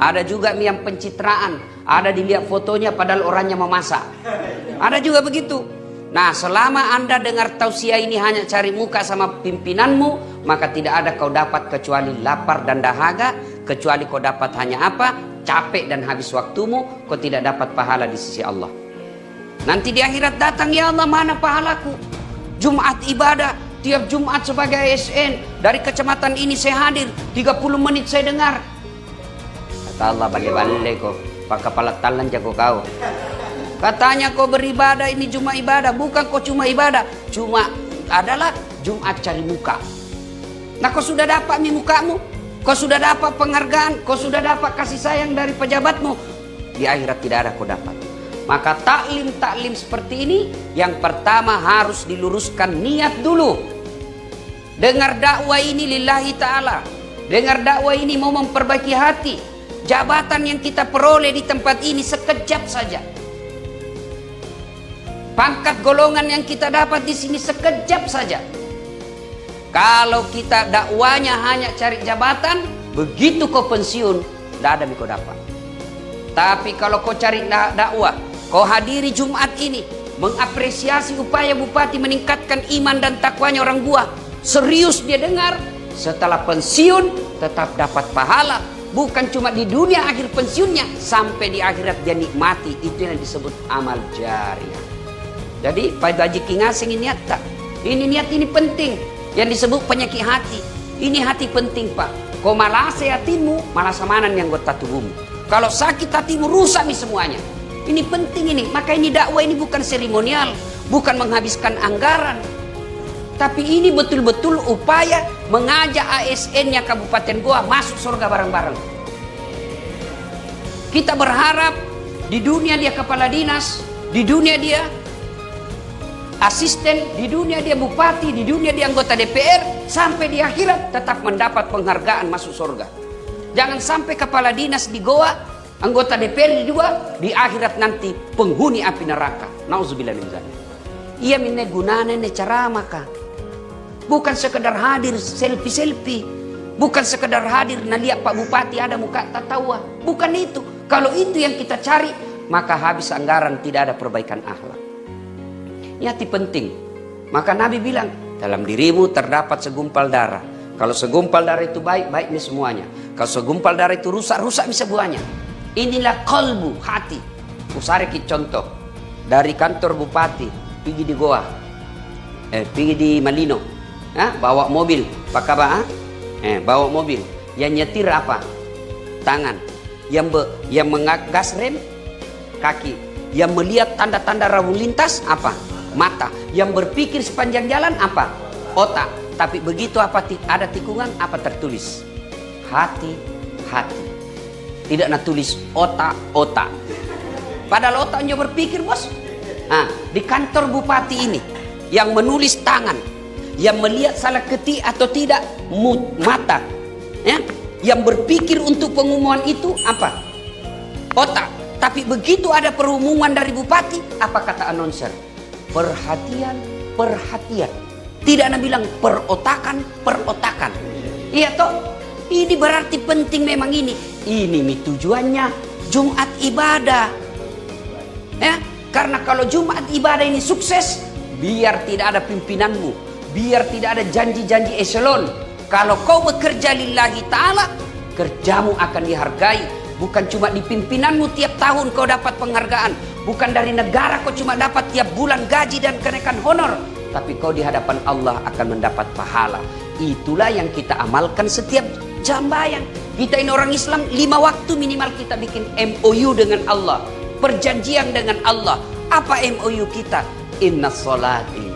Ada juga yang pencitraan, ada dilihat fotonya padahal orangnya memasak. Ada juga begitu. Nah, selama Anda dengar tausiah ini hanya cari muka sama pimpinanmu, maka tidak ada kau dapat kecuali lapar dan dahaga, kecuali kau dapat hanya apa? Capek dan habis waktumu, kau tidak dapat pahala di sisi Allah. Nanti di akhirat datang, ya Allah, mana pahalaku? Jumat ibadah, tiap Jumat sebagai ASN, dari kecamatan ini saya hadir, 30 menit saya dengar. Kata Allah, balik-balik kau, pak kepala talan jago kau. Katanya kau beribadah, ini cuma ibadah. Bukan kau cuma ibadah, cuma adalah Jumat cari muka. Nah, kau sudah dapat mukamu, kau sudah dapat penghargaan, kau sudah dapat kasih sayang dari pejabatmu, di akhirat tidak ada kau dapat. Maka taklim seperti ini, yang pertama harus diluruskan niat dulu. Dengar dakwah ini lillahi ta'ala, dengar dakwah ini mau memperbaiki hati. Jabatan yang kita peroleh di tempat ini sekejap saja. Pangkat golongan yang kita dapat di sini sekejap saja. Kalau kita dakwanya hanya cari jabatan, begitu kau pensiun, tidak ada yang kau dapat. Tapi kalau kau cari dakwah, kau hadiri Jumat ini, mengapresiasi upaya bupati meningkatkan iman dan takwanya orang buah, serius dia dengar, setelah pensiun tetap dapat pahala. Bukan cuma di dunia akhir pensiunnya, sampai di akhirat dia nikmati. Itu yang disebut amal jariah. Jadi Pak Haji King Asing ini niat tak? Ini niat ini penting. Yang disebut penyakit hati. Ini hati penting, Pak. Kau malas hatimu, malas amanan yang anggota tubuhmu. Kalau sakit hatimu, rusak nih semuanya. Ini penting ini. Maka ini dakwah ini bukan seremonial, bukan menghabiskan anggaran. Tapi ini betul-betul upaya mengajak ASN-nya Kabupaten Goa masuk surga bareng-bareng. Kita berharap di dunia dia kepala dinas, di dunia dia asisten, di dunia dia bupati, di dunia dia anggota DPR, sampai di akhirat tetap mendapat penghargaan masuk surga. Jangan sampai kepala dinas di Goa, anggota DPR di Goa, di akhirat nanti penghuni api neraka. Nauzubillah min dzalik. Ia minne gunane ne cara maka. Bukan sekedar hadir selfie-selfie, bukan sekedar hadir nah lihat Pak Bupati ada muka tatawa. Bukan itu. Kalau itu yang kita cari, maka habis anggaran, tidak ada perbaikan akhlak. Ini hati penting. Maka Nabi bilang, dalam dirimu terdapat segumpal darah. Kalau segumpal darah itu baik, baik nih semuanya. Kalau segumpal darah itu rusak, rusak nih semuanya. Inilah kolbu, hati. Usari contoh. Dari kantor bupati, pergi di Goa. Pergi di Malino. Bawa mobil, pakai apa? Bawa mobil. Yang nyetir apa? Tangan. Yang mengas rem, kaki. Yang melihat tanda-tanda lalu lintas, apa? Mata. Yang berpikir sepanjang jalan, apa? Otak. Tapi begitu apa ada tikungan, apa tertulis? Hati. Tidak nak tulis otak. Padahal otaknya berpikir, bos. Di kantor bupati ini, yang menulis tangan, yang melihat salah ketik atau tidak, mata, ya, yang berpikir untuk pengumuman itu apa? Otak. Tapi begitu ada pengumuman dari bupati, apa kata announcer? Perhatian. Tidak ada bilang perotakan. Iya toh? Ini berarti penting memang ini. Ini tujuannya Jumat ibadah. Ya, karena kalau Jumat ibadah ini sukses, biar tidak ada pimpinanmu, biar tidak ada janji-janji eselon. Kalau kau bekerja lillahi ta'ala, kerjamu akan dihargai. Bukan cuma di pimpinanmu tiap tahun kau dapat penghargaan. Bukan dari negara kau cuma dapat tiap bulan gaji dan kenaikan honor. Tapi kau di hadapan Allah akan mendapat pahala. Itulah yang kita amalkan setiap jam bayang. Kita ini orang Islam, 5 waktu minimal kita bikin MOU dengan Allah. Perjanjian dengan Allah. Apa MOU kita? Inna sholati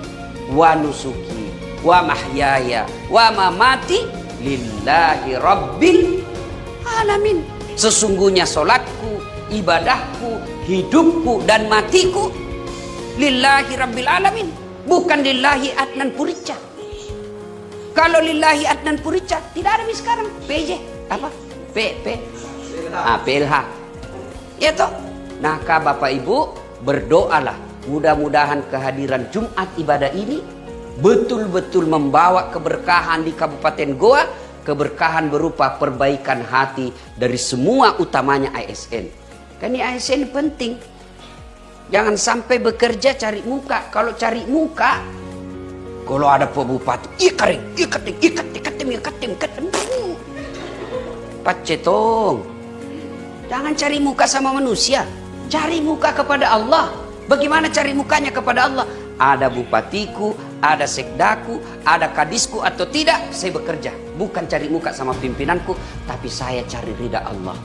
wa nusuki wa mahyaya wa mamati lillahi rabbil alamin. Sesungguhnya solatku, ibadahku, hidupku dan matiku lillahi rabbil alamin, bukan lillahi Adnan Purica. Kalau lillahi Adnan Purica tidak ada nih sekarang. PJ apa? PLH. Ya toh. Nah, Bapak Ibu berdoalah, mudah-mudahan kehadiran Jumat ibadah ini betul-betul membawa keberkahan di Kabupaten Goa, keberkahan berupa perbaikan hati dari semua utamanya ASN. Kan ini ASN penting. Jangan sampai bekerja cari muka. Kalau cari muka, kalau ada Pak Bupati, ikatim. Pacetong. Jangan cari muka sama manusia. Cari muka kepada Allah. Bagaimana cari mukanya kepada Allah? Ada bupatiku, ada sekdaku, ada kadisku atau tidak, saya bekerja. Bukan cari muka sama pimpinanku, tapi saya cari ridha Allah.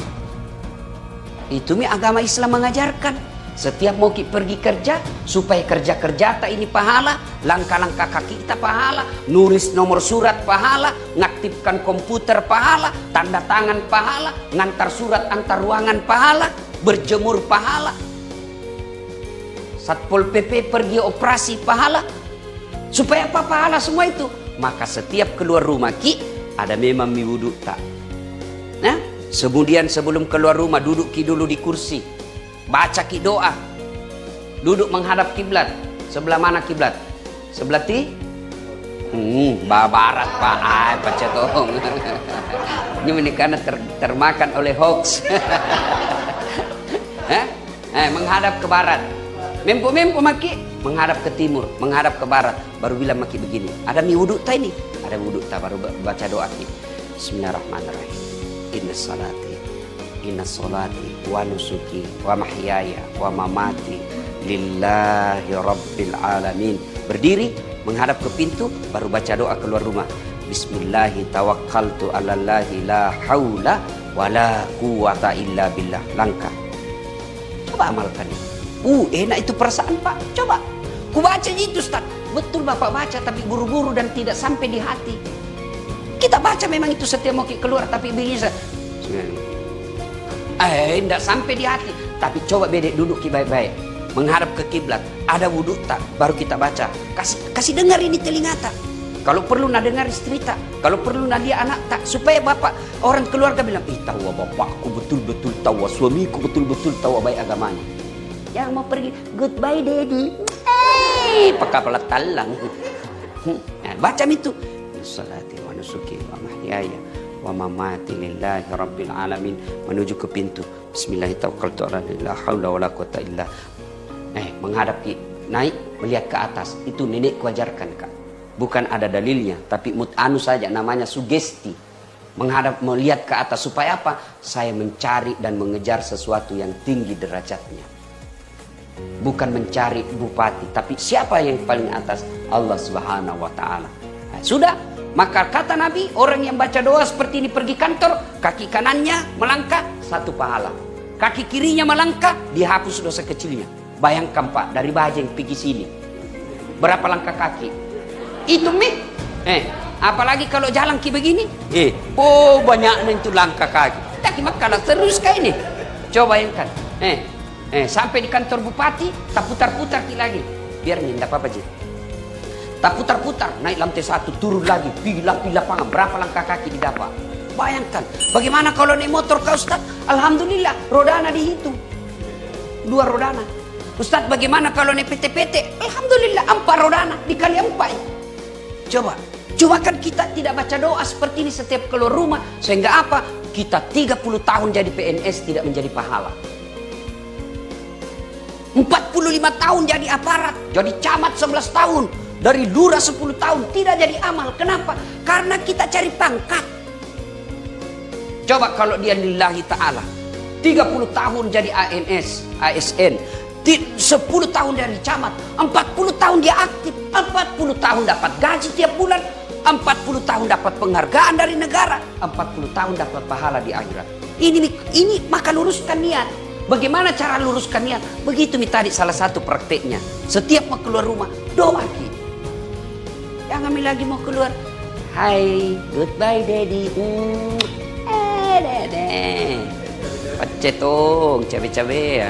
Itu agama Islam mengajarkan. Setiap mau pergi kerja, supaya kerja-kerja tak ini pahala, langkah-langkah kaki kita pahala, nulis nomor surat pahala, ngaktifkan komputer pahala, tanda tangan pahala, ngantar surat antar ruangan pahala, berjemur pahala. Satpol PP pergi operasi pahala. Supaya apa pahala semua itu? Maka setiap keluar rumah ki ada memang wudhu tak. Nah, kemudian sebelum keluar rumah duduk ki dulu di kursi. Baca ki doa. Duduk menghadap kiblat. Sebelah mana kiblat? Sebelah barat Pak. Pak Cetong. Ini karena termakan oleh hoax. Menghadap ke barat. Mempo maki menghadap ke timur, menghadap ke barat, baru bilang maki begini. Ada wudhu tak ini? Ada wudhu tak, baru baca doa ki. Bismillahirrahmanirrahim. Inna salati wa nusuki wa mahyaya wa mamati lillahi rabbil alamin. Berdiri menghadap ke pintu, baru baca doa keluar rumah. Bismillahi tawakkaltu 'alallahi la haula wala quwata illa billah. Langkah. Coba amalkan ini. Enak itu perasaan Pak. Coba. Ku baca itu Ustaz. Betul Bapak baca tapi buru-buru dan tidak sampai di hati. Kita baca memang itu setiap mau keluar tapi bisa. Tidak sampai di hati. Tapi coba bedek duduk baik-baik. Menghadap ke kiblat. Ada wudhu tak? Baru kita baca. Kasih dengar ini telinga tak. Kalau perlu nak dengar istri tak. Kalau perlu nak dia anak tak. Supaya bapak orang keluarga bilang, tahu bapakku betul-betul tahu, suamiku betul-betul tahu baik agamanya. Yang mau pergi, goodbye daddy. Pakai pelat talang. Baca itu. Salati wa nusuki wa mahyaya wa mamati lillahi rabbil alamin. Menuju ke pintu. Bismillahirrahmanirrahim. La haula wala quwata illa. Menghadap naik, melihat ke atas. Itu nenekku ajarkan Kak. Bukan ada dalilnya, tapi mut'anu saja, namanya sugesti. Melihat ke atas supaya apa? Saya mencari dan mengejar sesuatu yang tinggi derajatnya. Bukan mencari bupati, tapi siapa yang paling atas? Allah Subhanahu wa taala. Sudah, maka kata Nabi, orang yang baca doa seperti ini pergi kantor, kaki kanannya melangkah, satu pahala. Kaki kirinya melangkah, dihapus dosa kecilnya. Bayangkan Pak, dari Bajeng pergi sini. Berapa langkah kaki? Itu apalagi kalau jalan ki begini. Banyaknya itu langkah kaki. Tak makalah terus kayak ini. Coba bayangkan. Sampai di kantor bupati, tak putar-putar lagi. Biar ini tidak apa-apa sih. Tak putar-putar, naik lantai 1, turun lagi, pilih lapangan, berapa langkah kaki didapat. Bayangkan, bagaimana kalau naik motor kau Ustaz? Alhamdulillah, rodana dihitung. 2 rodana. Ustaz, bagaimana kalau naik PT-PT? Alhamdulillah, 4 rodana, dikali 4. Coba kan kita tidak baca doa seperti ini setiap keluar rumah. Sehingga apa? Kita 30 tahun jadi PNS tidak menjadi pahala. 45 tahun jadi aparat, jadi camat 11 tahun, dari lurah 10 tahun, tidak jadi amal. Kenapa? Karena kita cari pangkat. Coba kalau dia lillahi ta'ala, 30 tahun jadi ASN, 10 tahun dari camat, 40 tahun dia aktif, 40 tahun dapat gaji tiap bulan, 40 tahun dapat penghargaan dari negara, 40 tahun dapat pahala di akhirat. Ini maka luruskan niat. Bagaimana cara luruskan niat? Begitu tadi salah satu prakteknya. Setiap mau keluar rumah, doa ki. Jangan lagi mau keluar. Hai, goodbye daddy. Dede. Pacetong, cabe-cabe ya.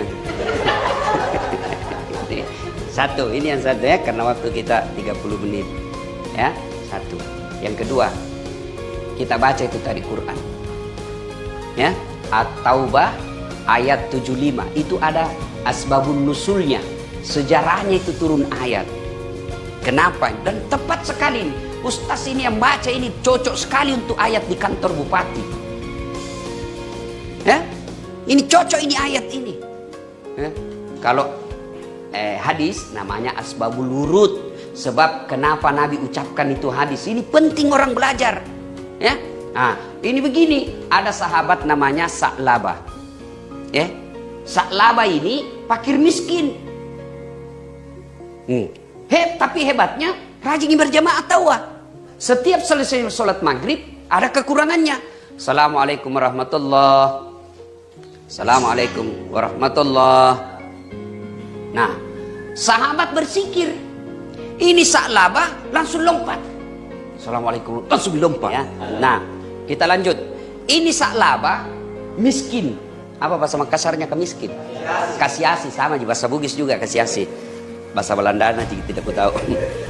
Satu, ini yang satu ya, karena waktu kita 30 menit. Ya, satu. Yang kedua, kita baca itu tadi Quran. Ya, At-Taubah ayat 75 itu ada asbabun nusulnya, sejarahnya itu turun ayat. Kenapa? Dan tepat sekali Ustaz ini yang baca ini cocok sekali untuk ayat di kantor bupati. Ya, ini cocok ini ayat ini. Ya. Kalau hadis namanya asbabul wurud, sebab kenapa Nabi ucapkan itu hadis. Ini penting orang belajar. Ya, nah, ini begini, ada sahabat namanya Sa'labah. Ya, Sa'labah ini fakir miskin. Tapi hebatnya rajin berjamaah tawah. Setiap selesai sholat maghrib ada kekurangannya. Assalamualaikum warahmatullah. Assalamualaikum warahmatullah. Nah, sahabat bersikir. Ini Sa'labah langsung lompat. Assalamualaikum, langsung lompat. Ya. Nah, kita lanjut. Ini Sa'labah miskin. Apa bahasa Makassarnya ke miskin? Kasiasi, sama di bahasa Bugis juga kasiasi. Bahasa Belanda nanti tidak tahu.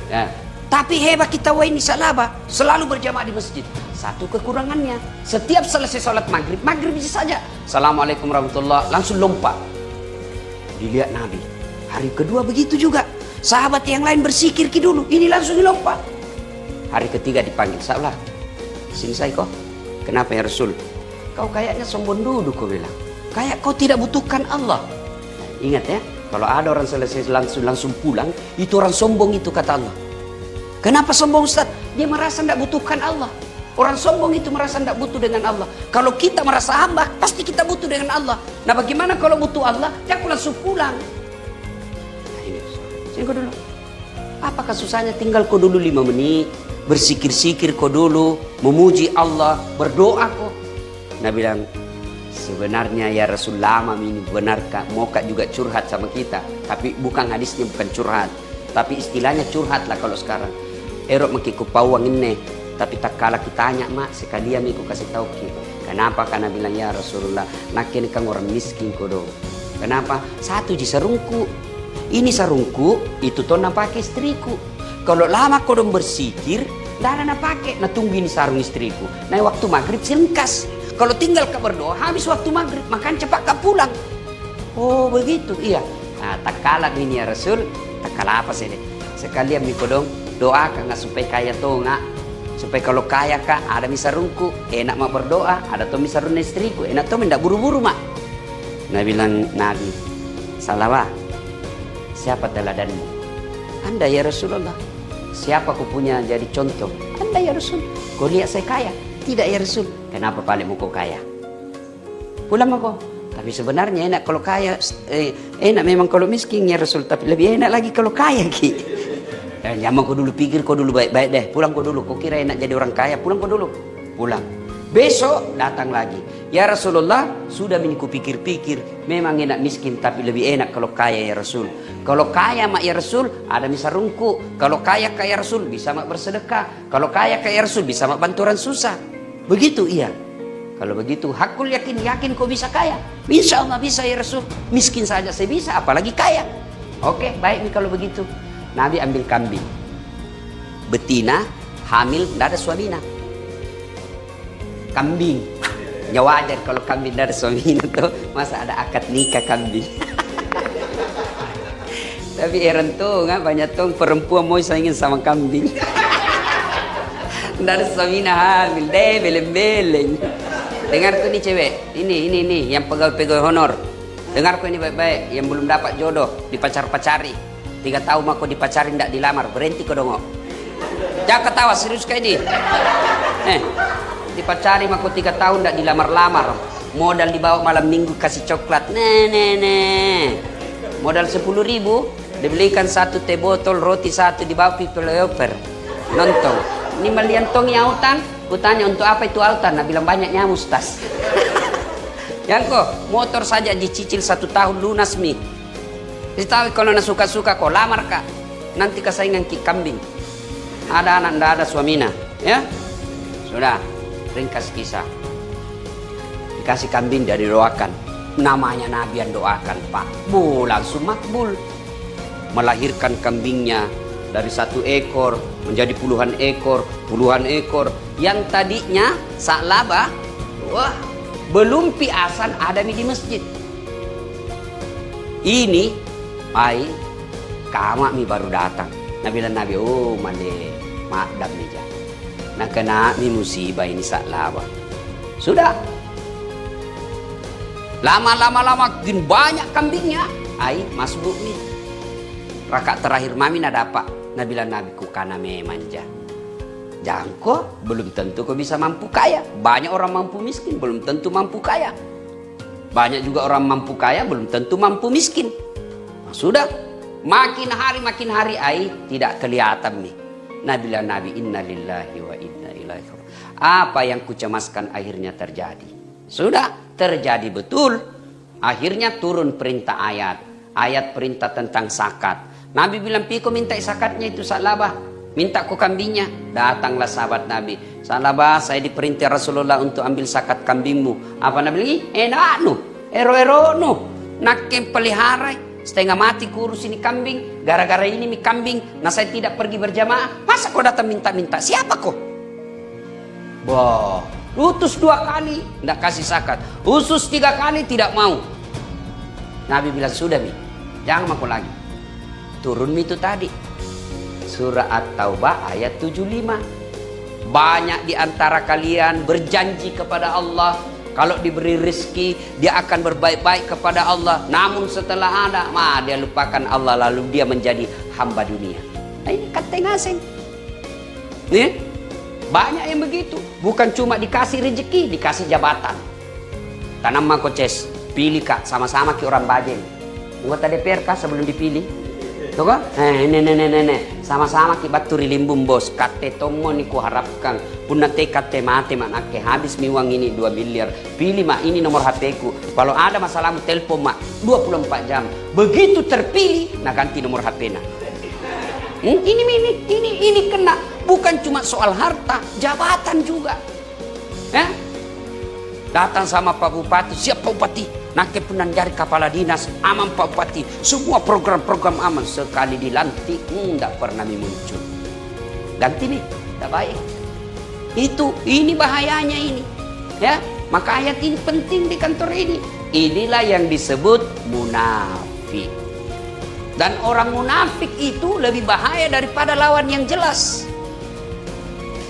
Ya. Tapi hebat kita ini Sa'labah selalu berjamaah di masjid. Satu kekurangannya, setiap selesai sholat maghrib saja. Assalamualaikum warahmatullah, langsung lompat. Dilihat Nabi. Hari kedua begitu juga. Sahabat yang lain bersikir dulu, ini langsung lompat. Hari ketiga dipanggil, Sa'labah, sini saya kok. Kenapa ya Rasul? Kau kayaknya sombong dulu, kau bilang. Kayak kau tidak butuhkan Allah. Ingat ya, kalau ada orang selesai langsung pulang, itu orang sombong itu kata Allah. Kenapa sombong Ustaz? Dia merasa tidak butuhkan Allah. Orang sombong itu merasa tidak butuh dengan Allah. Kalau kita merasa hamba, pasti kita butuh dengan Allah. Nah bagaimana kalau butuh Allah? Ya aku langsung pulang. Nah ini, sini kau dulu. Apakah susahnya tinggal kau dulu 5 menit, bersikir-sikir kau dulu, memuji Allah, berdoa kau. Nah bilang, sebenarnya ya Rasul lama ini benarkah? Mau kak juga curhat sama kita. Tapi bukan hadisnya, bukan curhat. Tapi istilahnya curhat lah kalau sekarang. Erok makiku pawang ini. Tapi tak kalah kita tanya mak, sekalian aku kasih tahu ki. Kenapa? Karena bilang ya Rasulullah, nak ini kan orang miskin kodo. Kenapa? Satu ji sarungku. Ini sarungku, itu tuh nak pakai istriku. Kalau lama kodo bersikir, dah nak pakai. Nah tunggu ini sarung istriku. Nah waktu maghrib silengkas. Kalau tinggal ke berdoa, habis waktu maghrib, makan cepat kau pulang. Oh begitu, iya. Nah tak kalah ini ya Rasul, tak kalah apa sih deh. Sekalian mikodong doakan nggak supaya kaya tuh nggak. Supaya kalau kaya kak ada misarungku, enak mak berdoa, ada tuh misarun istriku, enak tuh mendak buru-buru mak. Nah bilang Nabi, Sa'labah, siapa teladanmu? Anda ya Rasulullah. Siapa ku punya jadi contoh? Anda ya Rasul. Kau lihat saya kaya? Tidak ya Rasul. Kenapa paling kau kaya? Pulang kau. Tapi sebenarnya enak kalau kaya, enak memang kalau miskin ya Rasul. Tapi lebih enak lagi kalau kaya ki. Jangan kau dulu pikir, kau dulu baik-baik deh. Pulang kau dulu. Kau kira enak jadi orang kaya? Pulang kau dulu. Pulang. Besok datang lagi. Ya Rasulullah, sudah ku pikir-pikir. Memang enak miskin, tapi lebih enak kalau kaya ya Rasul. Kalau kaya mak ya Rasul, ada misarungku. Kalau kaya Rasul, bisa mak bersedekah. Kalau kaya Rasul, bisa mak banturan susah. Begitu iya. Kalau begitu, hakul yakin kau bisa kaya. Insya Allah bisa ya Rasul. Miskin saja saya bisa, apalagi kaya. Oke, baik nih kalau begitu. Nabi ambil kambing. Betina, hamil, tidak ada suaminya. Kambing. Ya wajar kalau kambing tidak ada suaminya tuh. Masa ada akad nikah kambing. Tapi heran tuh, banyak tuh perempuan mau saingin sama kambing. Tidak ada suaminya hamil, deh beleng-beleng. Dengarku nih cewek, ini yang pegawai-pegawai honor. Dengarku ini baik-baik, yang belum dapat jodoh, dipacar-pacari. 3 tahun aku dipacarin tidak dilamar, berhenti kau dongok. Jangan ketawa, serius kayak ini. Dipacari aku 3 tahun tidak dilamar-lamar. Modal dibawa malam minggu kasih coklat. Modal 10.000, dibelikan 1 teh botol, roti 1 dibawa people over. Nonton. Ini melian tong autan, kutanya untuk apa itu autan? Nah bilang banyak nyamus tas. Yang kok motor saja dicicil 1 tahun lunas mi. Tahu kalau nak suka-suka kau lamar kak, nanti kesaingan kambing. Ada anak ndak ada suaminya, ya sudah ringkas kisah. Dikasih kambing dari doakan, namanya Nabi yang doakan pak, langsung makbul. Melahirkan kambingnya dari 1 ekor menjadi puluhan ekor. Yang tadinya Sa'labah, wah belum piasan ada di masjid. Ini kama mi baru datang. Nabi dan Nabi, oh male, Madam meja. Nah kena ni musibah ini sak lawa. Sudah. Lama-lama makin banyak kambingnya. Ai masuk nih. Rakaat terakhir mami nak dapat. Nabilah Nabi ku kana memanja. Jangan kok, belum tentu kau bisa mampu kaya. Banyak orang mampu miskin, belum tentu mampu kaya. Banyak juga orang mampu kaya, belum tentu mampu miskin. Nah, sudah. Makin hari ai tidak kelihatan nih. Nabilah Nabi inna lillahi wa inna ilaihi raji'un. Apa yang kucemaskan akhirnya terjadi. Sudah terjadi betul. Akhirnya turun perintah ayat. Ayat perintah tentang zakat. Nabi bilang piko minta zakatnya itu salabah. Minta ku kambingnya. Datanglah sahabat Nabi. Salabah saya diperintah Rasulullah untuk ambil zakat kambingmu. Apa Nabi lagi? Enak nu. Ero nu. Nak pelihara. Setengah mati kurus ini kambing. Gara-gara ini mi kambing. Nah saya tidak pergi berjamaah. Masa kau datang minta-minta? Siapa kau? Wah, utus 2 kali. Tidak kasih zakat. Usus 3 kali tidak mau. Nabi bilang sudah mi. Jangan maku lagi. Turun mi itu tadi. Surah At-Taubah ayat 75. Banyak di antara kalian berjanji kepada Allah. Kalau diberi rezeki, dia akan berbaik-baik kepada Allah. Namun setelah ada, dia lupakan Allah. Lalu dia menjadi hamba dunia. Nah ini kata ngaseng. Nih, banyak yang begitu. Bukan cuma dikasih rezeki, dikasih jabatan. Tanam makoces, pilih kak, sama-sama ki orang Bajeng. Anggota DPR kak sebelum dipilih. Tuh kan? Sama-sama ki baturi limbum bos. Kate tomo ni ku harapkan. Punate kate mate manake habis miwang ini 2 miliar. Pilih mak ini nomor HP ku. Kalau ada masalahmu telepon mak 24 jam. Begitu terpilih, nah ganti nomor HP nak. Ini kena. Bukan cuma soal harta, jabatan juga. Ya? Datang sama Pak Bupati, siap Pak Bupati. Nake punan jari kepala dinas, aman Pak Bupati. Semua program-program aman. Sekali dilantik, tidak pernah muncul. Ganti nih, tidak baik. Ini bahayanya ini. Ya, maka ayat ini penting di kantor ini. Inilah yang disebut munafik. Dan orang munafik itu lebih bahaya daripada lawan yang jelas.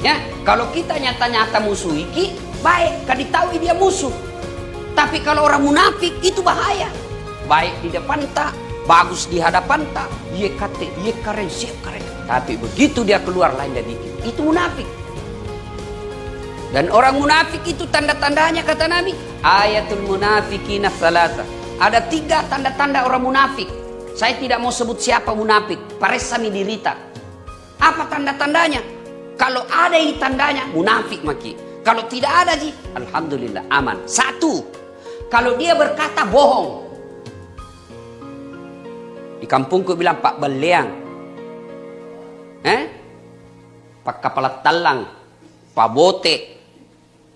Ya, kalau kita nyata-nyata musuhi, baik, kan ditahu dia musuh. Tapi kalau orang munafik itu bahaya. Baik di depan tak, bagus di hadapan tak, ye kate, ye keren, siap keren. Tapi begitu dia keluar lain dari itu munafik. Dan orang munafik itu tanda-tandanya kata Nabi, ayatul munafiqina salasa. Ada 3 tanda-tanda orang munafik. Saya tidak mau sebut siapa munafik, paresami dirita. Apa tanda-tandanya? Kalau ada ini tandanya munafik maki. Kalau tidak ada alhamdulillah aman. 1. Kalau dia berkata bohong. Di kampungku bilang Pak Beleang. Pak Kepala Talang. Pak Bote.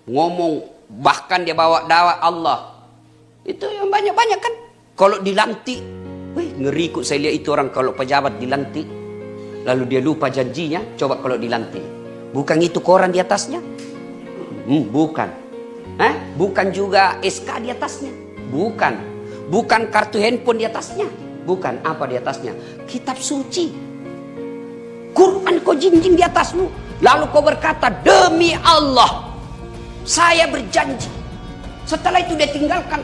Ngomong. Bahkan dia bawa dakwah Allah. Itu yang banyak-banyak kan. Kalau dilantik. Ngeri kok saya lihat itu orang kalau pejabat dilantik. Lalu dia lupa janjinya. Coba kalau dilantik. Bukan itu koran di atasnya? Bukan. Bukan juga SK di atasnya. Bukan kartu handphone di atasnya. Bukan apa di atasnya? Kitab suci. Quran kau jinjing di atasmu. Lalu kau berkata, demi Allah, saya berjanji. Setelah itu dia tinggalkan.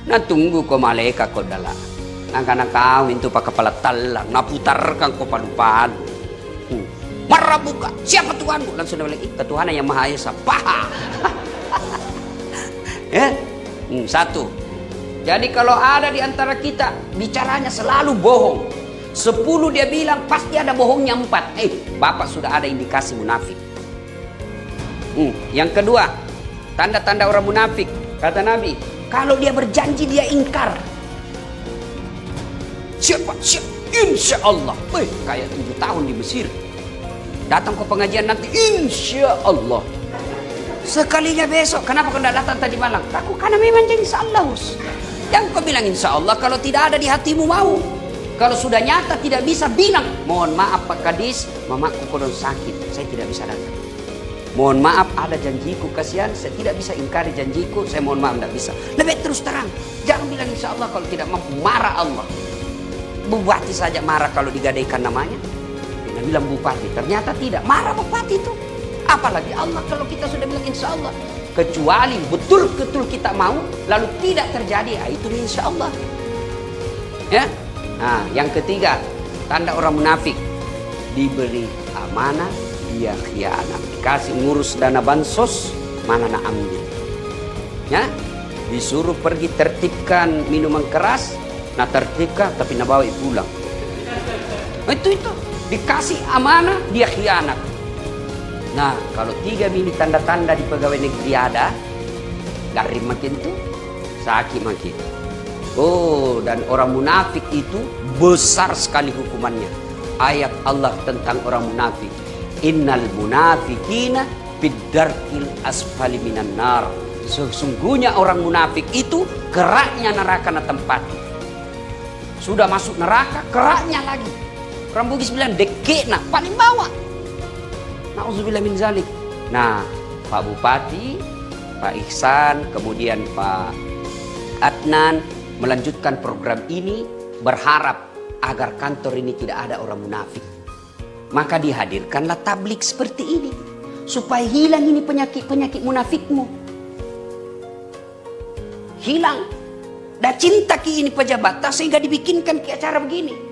Nah tunggu kau malaikat kau dalam. Karena kau itu Pak Kepala Talang. Nah putarkan kau palu-palu. Marah buka. Siapa Tuhanmu? Langsung dia bilang, ketuhanan yang Maha Esa. Paha. 1. Jadi kalau ada di antara kita bicaranya selalu bohong. 10 dia bilang pasti ada bohongnya 4. Bapak sudah ada indikasi munafik. Yang kedua, tanda-tanda orang munafik. Kata Nabi, kalau dia berjanji dia ingkar. Siapa? Insya Allah. Kayak 7 tahun di Mesir. Datang ke pengajian nanti insya Allah. Sekalinya besok. Kenapa kau tidak datang tadi malam? Aku karena memang jadi insya Allah. Yang kau bilang insya Allah kalau tidak ada di hatimu mau. Kalau sudah nyata tidak bisa bilang. Mohon maaf Pak Kadis, mamaku kodon sakit. Saya tidak bisa datang. Mohon maaf ada janjiku kasihan. Saya tidak bisa ingkari janjiku. Saya mohon maaf tidak bisa. Lebih terus terang. Jangan bilang insya Allah kalau tidak mampu. Marah Allah. Bupati saja marah kalau digadaikan namanya. Nah, bilang bupati, ternyata tidak. Marah bupati itu. Apalagi Allah kalau kita sudah bilang insya Allah. Kecuali betul-betul kita mau, lalu tidak terjadi, itu insya Allah. Ya. Nah, yang ketiga, tanda orang munafik. Diberi amanah, dia khianat. Dikasih ngurus dana bansos, mana nak ambil. Ya. Disuruh pergi tertibkan minuman keras, nah tertibkan tapi nak bawa pulang. Itu. Dikasih amanah, dia khianat. Nah, kalau 3 ini tanda-tanda di pegawai negeri ada, garim makin tuh, sakit makin. Oh, dan orang munafik itu besar sekali hukumannya. Ayat Allah tentang orang munafik. Innal munafikina fid-darkil asfali minan nar. Sesungguhnya orang munafik itu keraknya neraka na tempati. Sudah masuk neraka, keraknya lagi. Orang Bugis bilang dekek nak paling bawah. Nauzubillah min zalik. Nah, Pak Bupati, Pak Ihsan, kemudian Pak Adnan melanjutkan program ini, berharap agar kantor ini tidak ada orang munafik. Maka dihadirkanlah tablik seperti ini supaya hilang ini penyakit-penyakit munafikmu. Hilang. Dan cinta ki ini pejabat sehingga dibikinkan ke acara begini.